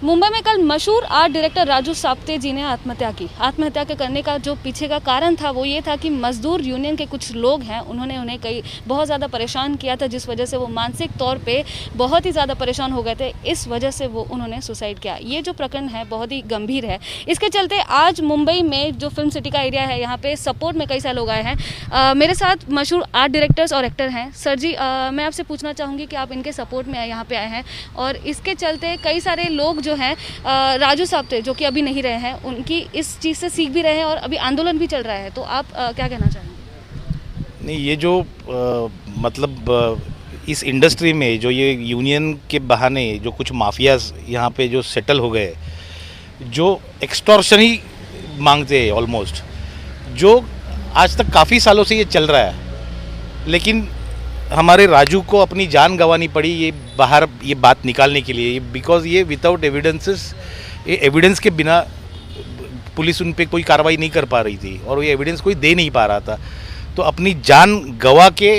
मुंबई में कल मशहूर आर्ट डायरेक्टर राजू साप्ते जी ने आत्महत्या की। आत्महत्या के करने का जो पीछे का कारण था वो ये था कि मजदूर यूनियन के कुछ लोग हैं, उन्होंने उन्हें बहुत ज़्यादा परेशान किया था, जिस वजह से वो मानसिक तौर पे बहुत ही ज़्यादा परेशान हो गए थे। इस वजह से वो उन्होंने सुसाइड किया। ये जो प्रकरण है बहुत ही गंभीर है। इसके चलते आज मुंबई में जो फिल्म सिटी का एरिया है, यहाँ पे सपोर्ट में कई सारे लोग आए हैं। मेरे साथ मशहूर आर्ट डायरेक्टर्स और एक्टर हैं। सर जी, मैं आपसे पूछना चाहूँगी कि आप इनके सपोर्ट में यहाँ पे आए हैं और इसके चलते कई सारे लोग जो हैं, राजू साप्ते जो कि अभी नहीं रहे हैं, उनकी इस चीज़ से सीख भी रहे हैं और अभी आंदोलन भी चल रहा है, तो आप क्या कहना चाहेंगे? नहीं, ये जो मतलब इस इंडस्ट्री में जो ये यूनियन के बहाने जो कुछ माफियाज यहाँ पे जो सेटल हो गए, जो एक्सटॉर्शन ही मांगते हैं ऑलमोस्ट, जो आज तक काफ़ी सालों से ये चल रहा है, लेकिन हमारे राजू को अपनी जान गंवानी पड़ी ये बाहर ये बात निकालने के लिए, बिकॉज ये विदाउट एविडेंसेस, ये एविडेंस के बिना पुलिस उन पर कोई कार्रवाई नहीं कर पा रही थी और ये एविडेंस कोई दे नहीं पा रहा था। तो अपनी जान गंवा के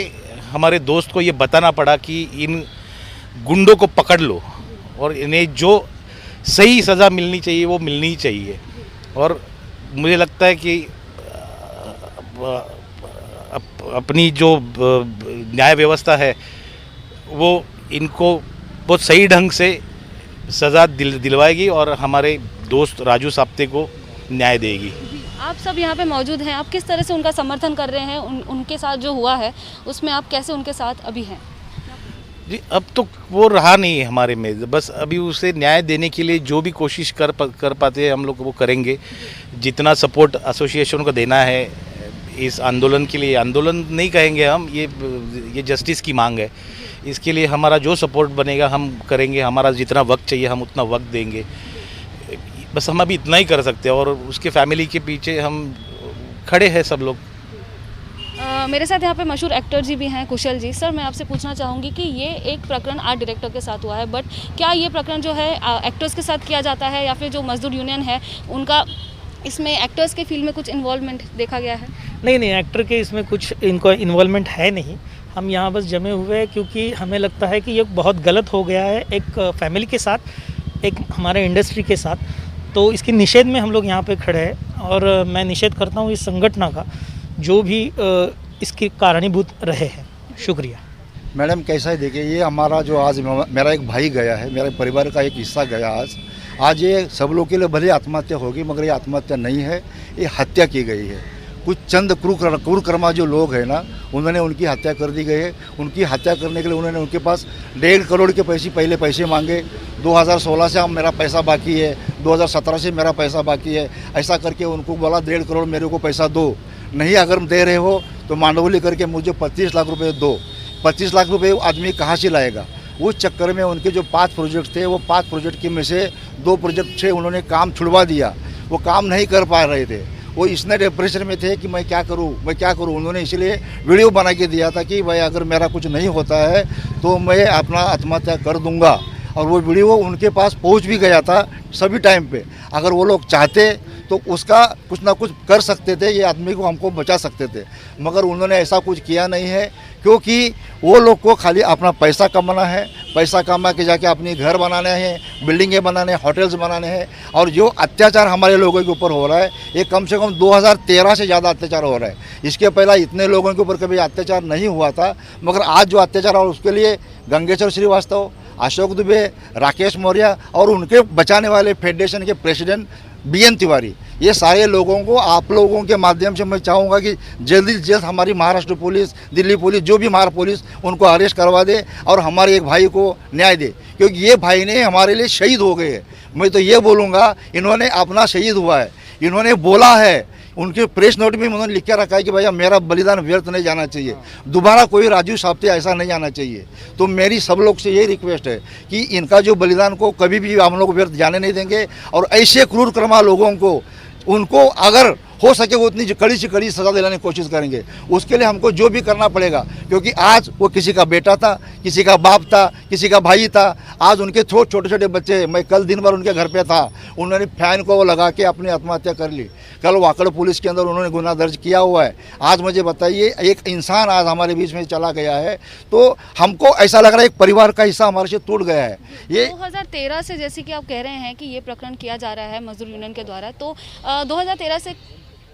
हमारे दोस्त को ये बताना पड़ा कि इन गुंडों को पकड़ लो और इन्हें जो सही सज़ा मिलनी चाहिए वो मिलनी ही चाहिए। और मुझे लगता है कि अपनी जो न्याय व्यवस्था है वो इनको बहुत सही ढंग से सज़ा दिलवाएगी और हमारे दोस्त राजू साप्ते को न्याय देगी। आप सब यहाँ पे मौजूद हैं, आप किस तरह से उनका समर्थन कर रहे हैं? उनके साथ जो हुआ है उसमें आप कैसे उनके साथ अभी हैं? जी, अब तो वो रहा नहीं है हमारे में, बस अभी उसे न्याय देने के लिए जो भी कोशिश कर पाते हैं हम लोग वो करेंगे। जितना सपोर्ट एसोसिएशन को देना है इस आंदोलन के लिए, आंदोलन नहीं कहेंगे हम, ये जस्टिस की मांग है, इसके लिए हमारा जो सपोर्ट बनेगा हम करेंगे। हमारा जितना वक्त चाहिए हम उतना वक्त देंगे। बस हम अभी इतना ही कर सकते हैं और उसके फैमिली के पीछे हम खड़े हैं सब लोग। मेरे साथ यहाँ पे मशहूर एक्टर जी भी हैं, कुशल जी। सर, मैं आपसे पूछना चाहूँगी कि ये एक प्रकरण आर्ट डायरेक्टर के साथ हुआ है, बट क्या ये प्रकरण जो है एक्टर्स के साथ किया जाता है या फिर जो मजदूर यूनियन है उनका इसमें एक्टर्स के फील्ड में कुछ इन्वॉल्वमेंट देखा गया है? नहीं, एक्टर के इसमें कुछ इनको इन्वॉल्वमेंट है नहीं। हम यहाँ बस जमे हुए हैं क्योंकि हमें लगता है कि ये बहुत गलत हो गया है एक फैमिली के साथ, एक हमारे इंडस्ट्री के साथ। तो इसके निषेध में हम लोग यहाँ पे खड़े हैं और मैं निषेध करता हूँ इस संगठन का जो भी इसके कारणीभूत रहे हैं। शुक्रिया। मैडम, कैसा है, देखिए ये हमारा जो आज मेरा एक भाई गया है, मेरे परिवार का एक हिस्सा गया आज ये सब लोग के लिए भले आत्महत्या होगी मगर ये आत्महत्या नहीं है, ये हत्या की गई है। कुछ चंद क्रूरकर्मा जो लोग हैं ना, उन्होंने उनकी हत्या कर दी गई है। उनकी हत्या करने के लिए उन्होंने उनके पास 1.5 करोड़ के पहले पैसे मांगे। 2016 से मेरा पैसा बाकी है, 2017 से मेरा पैसा बाकी है, ऐसा करके उनको बोला 1.5 करोड़ मेरे को पैसा दो। नहीं अगर दे रहे हो तो मांडवली करके मुझे 25 लाख रुपये दो। 25 लाख रुपये आदमी कहाँ से लाएगा? उस चक्कर में उनके जो 5 प्रोजेक्ट थे, वो 5 प्रोजेक्ट के में से 2 प्रोजेक्ट से उन्होंने काम छुड़वा दिया। वो काम नहीं कर पा रहे थे, वो इतने डिप्रेशन में थे कि मैं क्या करूं। उन्होंने इसलिए वीडियो बना के दिया था कि भाई अगर मेरा कुछ नहीं होता है तो मैं अपना आत्महत्या कर दूंगा। और वो वीडियो उनके पास पहुंच भी गया था सभी टाइम पे। अगर वो लोग चाहते तो उसका कुछ ना कुछ कर सकते थे, ये आदमी को हमको बचा सकते थे, मगर उन्होंने ऐसा कुछ किया नहीं है क्योंकि वो लोग को खाली अपना पैसा कमाना है। पैसा कमा के जाके अपने घर बनाने हैं, बिल्डिंगें बनाने हैं, होटल्स बनाने हैं। और जो अत्याचार हमारे लोगों के ऊपर हो रहा है ये कम से कम 2013 से ज़्यादा अत्याचार हो रहा है। इसके पहले इतने लोगों के ऊपर कभी अत्याचार नहीं हुआ था, मगर आज जो अत्याचार हो उसके लिए गंगेश्वर श्रीवास्तव, अशोक दुबे, राकेश मौर्य और उनके बचाने वाले फेडरेशन के प्रेसिडेंट BN तिवारी, ये सारे लोगों को आप लोगों के माध्यम से मैं चाहूँगा कि जल्दी से जल्द हमारी महाराष्ट्र पुलिस, दिल्ली पुलिस, जो भी महाराष्ट्र पुलिस उनको अरेस्ट करवा दे और हमारे एक भाई को न्याय दे, क्योंकि ये भाई ने हमारे लिए शहीद हो गए हैं। मैं तो ये बोलूँगा, इन्होंने अपना शहीद हुआ है, इन्होंने बोला है, उनके प्रेस नोट में उन्होंने लिख के रखा है कि भैया मेरा बलिदान व्यर्थ नहीं जाना चाहिए, दोबारा कोई राजू साप्ते ऐसा नहीं आना चाहिए। तो मेरी सब लोग से ये रिक्वेस्ट है कि इनका जो बलिदान को कभी भी हम लोग व्यर्थ जाने नहीं देंगे और ऐसे क्रूरकर्मा लोगों को उनको अगर हो सके वो उतनी कड़ी से कड़ी सज़ा दिलाने की कोशिश करेंगे। उसके लिए हमको जो भी करना पड़ेगा, क्योंकि आज वो किसी का बेटा था, किसी का बाप था, किसी का भाई था। आज उनके छोटे छोटे बच्चे, मैं कल दिन भर उनके घर पे था, उन्होंने फैन को लगा के अपनी आत्महत्या कर ली। कल वाकड़ पुलिस के अंदर उन्होंने गुनाह दर्ज किया हुआ है। आज मुझे बताइए, एक इंसान आज हमारे बीच में चला गया है तो हमको ऐसा लग रहा है एक परिवार का हिस्सा हमारे से टूट गया है। ये 2013 से, जैसे कि आप कह रहे हैं कि ये प्रकरण किया जा रहा है मजदूर यूनियन के द्वारा, तो 2013 से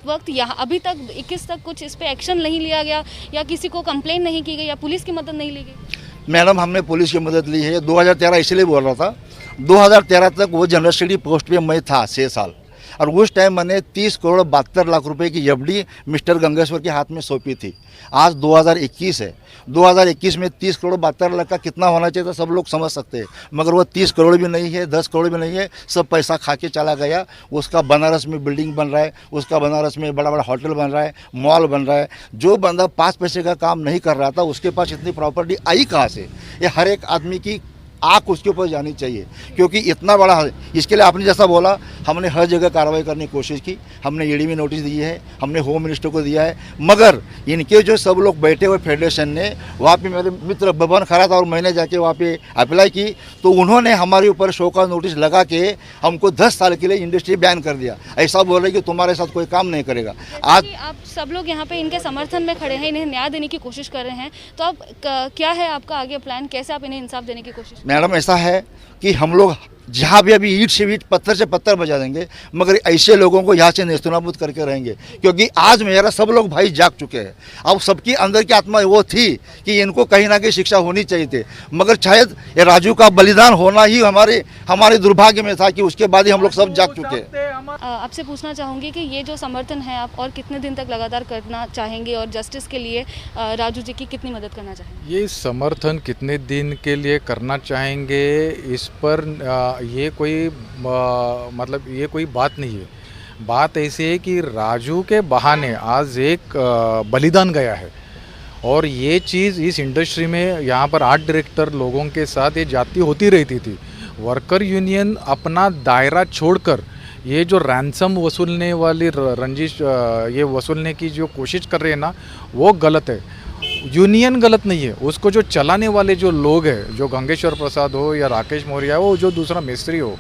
वक्त यहाँ अभी तक 21 तक कुछ इस पे एक्शन नहीं लिया गया या किसी को कंप्लेन नहीं की गई या पुलिस की मदद नहीं ली गई? मैडम, हमने पुलिस की मदद ली है। 2013 इसलिए बोल रहा था, 2013 तक वो जनरल स्टडी पोस्ट पे मैं था 6 साल, और उस टाइम मैंने 30 करोड़ 72 लाख रुपए की एफडी मिस्टर गंगेश्वर के हाथ में सौंपी थी। आज 2021 है, 2021 में 30 करोड़ 72 लाख का कितना होना चाहिए था सब लोग समझ सकते हैं, मगर वो 30 करोड़ भी नहीं है, 10 करोड़ भी नहीं है, सब पैसा खा के चला गया। उसका बनारस में बिल्डिंग बन रहा है, उसका बनारस में बड़ा बड़ा होटल बन रहा है, मॉल बन रहा है। जो बंदा 5 पैसे का काम नहीं कर रहा था उसके पास इतनी प्रॉपर्टी आई कहाँ से? ये हर एक आदमी की आँख उसके ऊपर जानी चाहिए, क्योंकि इतना बड़ा, इसके लिए आपने जैसा बोला हमने हर जगह कार्रवाई करने की कोशिश की। हमने ईडी में नोटिस दी है, हमने होम मिनिस्टर को दिया है, मगर इनके जो सब लोग बैठे हुए फेडरेशन ने, वहाँ पे मेरे मित्र बबन खड़ा था और मैंने जाके वहाँ पे अप्लाई की, तो उन्होंने हमारे ऊपर शो का नोटिस लगा के हमको 10 साल के लिए इंडस्ट्री बैन कर दिया। ऐसा बोल रहे कि तुम्हारे साथ कोई काम नहीं करेगा। आज आप सब लोग यहाँ पे इनके समर्थन में खड़े हैं, इन्हें न्याय देने की कोशिश कर रहे हैं, तो अब क्या है आपका आगे प्लान, कैसे आप इन्हें इंसाफ देने की कोशिश? मैडम, ऐसा है कि हम लोग जहाँ भी अभी ईंट से ईंट पत्थर से पत्थर बजा देंगे, मगर ऐसे लोगों को यहाँ से नेस्तनाबूद करके रहेंगे, क्योंकि आज मेरा सब लोग भाई जाग चुके हैं। अब सबकी अंदर की आत्मा वो थी कि इनको कहीं ना कहीं शिक्षा होनी चाहिए थी, मगर शायद ये राजू का बलिदान होना ही हमारे दुर्भाग्य में था कि उसके बाद ही हम लोग सब जाग चुके हैं। आपसे पूछना चाहूँगी कि ये जो समर्थन है आप और कितने दिन तक लगातार करना चाहेंगे और जस्टिस के लिए राजू जी की कितनी मदद करना चाहेंगे? ये समर्थन कितने दिन के लिए करना चाहेंगे, इस पर ये कोई मतलब ये कोई बात नहीं है। बात ऐसी है कि राजू के बहाने आज एक बलिदान गया है, और ये चीज़ इस इंडस्ट्री में यहाँ पर आर्ट डायरेक्टर लोगों के साथ ये जाती होती रहती थी। वर्कर यूनियन अपना दायरा छोड़कर ये जो रैंसम वसूलने वाली रंजिश ये वसूलने की जो कोशिश कर रहे हैं ना, वो गलत है। यूनियन गलत नहीं है, उसको जो चलाने वाले जो लोग हैं, जो गंगेश्वर प्रसाद हो या राकेश मौर्य हो, जो दूसरा मिस्त्री हो,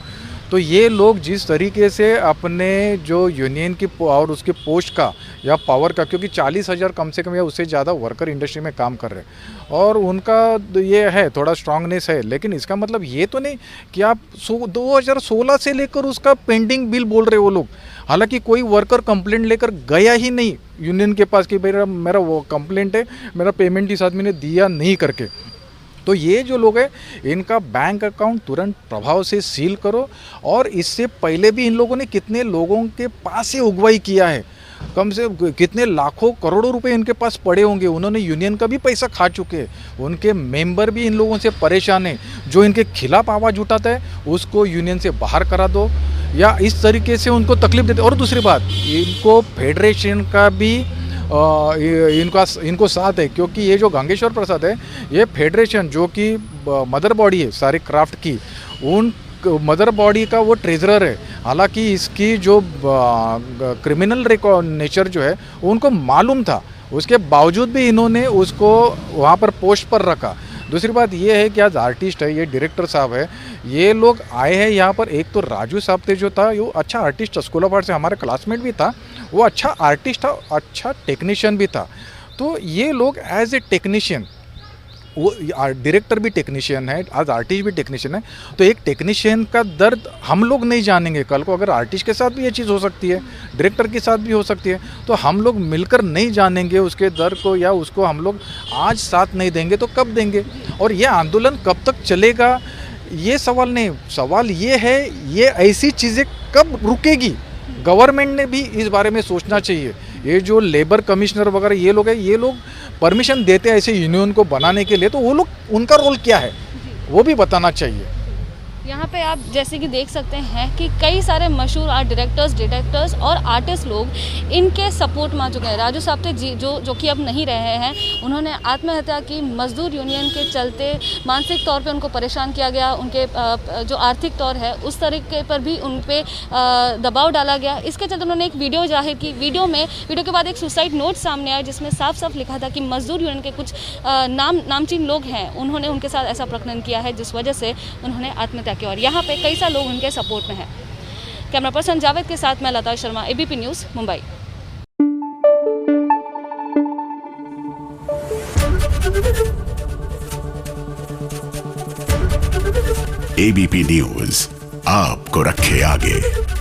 तो ये लोग जिस तरीके से अपने जो यूनियन की और उसके पोस्ट का या पावर का, क्योंकि 40,000 कम से कम या उससे ज़्यादा वर्कर इंडस्ट्री में काम कर रहे हैं और उनका ये है थोड़ा स्ट्रांगनेस है, लेकिन इसका मतलब ये तो नहीं कि आप 2016 से लेकर उसका पेंडिंग बिल बोल रहे हो लोग। हालांकि कोई वर्कर कंप्लेंट लेकर गया ही नहीं यूनियन के पास कि मेरा वो कंप्लेंट है, मेरा पेमेंट इस आदमी ने दिया नहीं करके। तो ये जो लोग हैं इनका बैंक अकाउंट तुरंत प्रभाव से सील करो, और इससे पहले भी इन लोगों ने कितने लोगों के पास से उगवाई किया है, कम से कितने लाखों करोड़ों रुपए इनके पास पड़े होंगे, उन्होंने यूनियन का भी पैसा खा चुके हैं, उनके मेंबर भी इन लोगों से परेशान हैं। जो इनके खिलाफ आवाज़ उठाता है उसको यूनियन से बाहर करा दो या इस तरीके से उनको तकलीफ देते। और दूसरी बात, इनको फेडरेशन का भी इनको साथ है, क्योंकि ये जो गंगेश्वर प्रसाद है ये फेडरेशन जो कि मदर बॉडी है सारी क्राफ्ट की, उन मदर बॉडी का वो ट्रेजरर है। हालांकि इसकी जो क्रिमिनल नेचर जो है उनको मालूम था, उसके बावजूद भी इन्होंने उसको वहाँ पर पोस्ट पर रखा। दूसरी बात ये है कि आज आर्टिस्ट है, ये डायरेक्टर साहब है, ये लोग आए हैं यहाँ पर। एक तो राजू साहब जो था वो अच्छा आर्टिस्ट था, स्कूल ऑफ आर्ट से हमारे क्लासमेट भी था, वो अच्छा आर्टिस्ट था, अच्छा टेक्नीशियन भी था। तो ये लोग एज ए टेक्नीशियन, वो डायरेक्टर भी टेक्नीशियन है, आज आर्टिस्ट भी टेक्नीशियन है, तो एक टेक्नीशियन का दर्द हम लोग नहीं जानेंगे। कल को अगर आर्टिस्ट के साथ भी ये चीज़ हो सकती है, डायरेक्टर के साथ भी हो सकती है, तो हम लोग मिलकर नहीं जानेंगे उसके दर्द को, या उसको हम लोग आज साथ नहीं देंगे तो कब देंगे। और ये आंदोलन कब तक चलेगा ये सवाल नहीं, सवाल ये है ये ऐसी चीज़ें कब रुकेगी। गवर्नमेंट ने भी इस बारे में सोचना चाहिए। ये जो लेबर कमिश्नर वगैरह ये लोग हैं, ये लोग परमिशन देते हैं ऐसे यूनियन को बनाने के लिए, तो वो लोग उनका रोल क्या है वो भी बताना चाहिए। यहाँ पे आप जैसे कि देख सकते हैं कि कई सारे मशहूर आर्ट डायरेक्टर्स और आर्टिस्ट लोग इनके सपोर्ट में आ चुके हैं। राजू साप्ते जी जो कि अब नहीं रहे हैं, उन्होंने आत्महत्या की मजदूर यूनियन के चलते। मानसिक तौर पे उनको परेशान किया गया, उनके जो आर्थिक तौर है उस तरीके पर भी उन पे दबाव डाला गया। इसके चलते उन्होंने एक वीडियो जाहिर की। वीडियो के बाद एक सुसाइड नोट सामने आया जिसमें साफ साफ लिखा था कि मजदूर यूनियन के कुछ नामचीन लोग हैं, उन्होंने उनके साथ ऐसा प्रकरण किया है जिस वजह से उन्होंने आत्महत्या की, और यहाँ पे कई सारे लोग उनके सपोर्ट में हैं। कैमरा पर्सन जावेद के साथ मैं Lata Sharma, ABP news, Mumbai. ABP news आपको रखे आगे।